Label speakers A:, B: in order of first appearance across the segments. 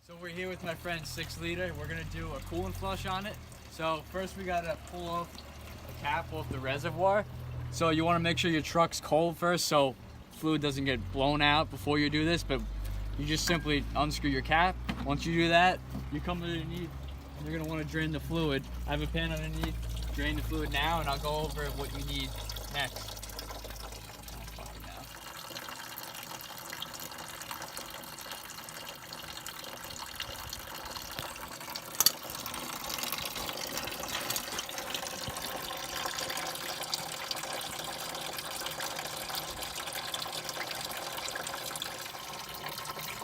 A: So we're here with my friend 6 liter. We're gonna do a coolant flush on it. So first we gotta pull off the cap off the reservoir. So you wanna make sure your truck's cold first so fluid doesn't get blown out before you do this, but you just simply unscrew your cap. Once you do that, you come underneath and you're gonna wanna drain the fluid. I have a pan underneath, drain the fluid now, and I'll go over what you need next.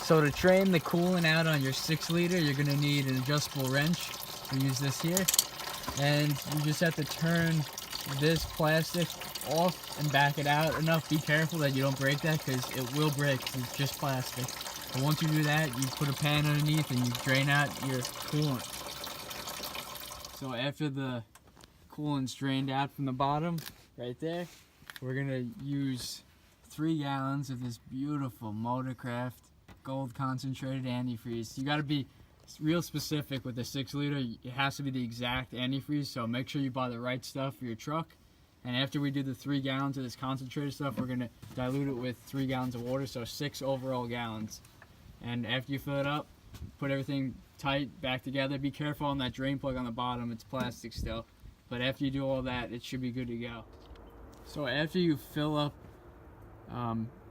A: So to drain the coolant out on your 6 liter, you're gonna need an adjustable wrench. We use this here. And you just have to turn this plastic off and back it out enough. Be careful that you don't break that because it will break 'cause it's just plastic. But once you do that, you put a pan underneath and you drain out your coolant. So after the coolant's drained out from the bottom, right there, we're gonna use 3 gallons of this beautiful Motorcraft gold concentrated antifreeze. You got to be real specific with the 6 liter. It has to be the exact antifreeze, so make sure you buy the right stuff for your truck. And after we do the 3 gallons of this concentrated stuff, we're going to dilute it with 3 gallons of water, so 6 overall gallons. And after you fill it up, put everything tight back together. Be careful on that drain plug on the bottom, it's plastic still. But after you do all that, it should be good to go. So after you fill up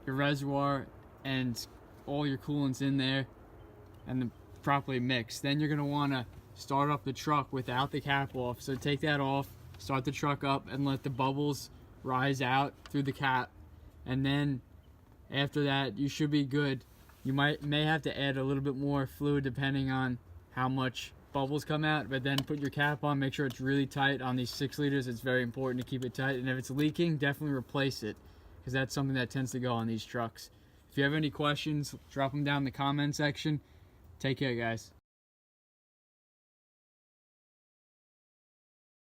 A: your reservoir and all your coolant's in there and properly mixed, then you're going to want to start up the truck without the cap off. So take that off, start the truck up, and let the bubbles rise out through the cap. And then after that, you should be good. You may have to add a little bit more fluid depending on how much bubbles come out, but then put your cap on. Make sure it's really tight on these 6 liters. It's very important to keep it tight, and if it's leaking, definitely replace it because that's something that tends to go on these trucks. If you have any questions, drop them down in the comment section. Take care, guys.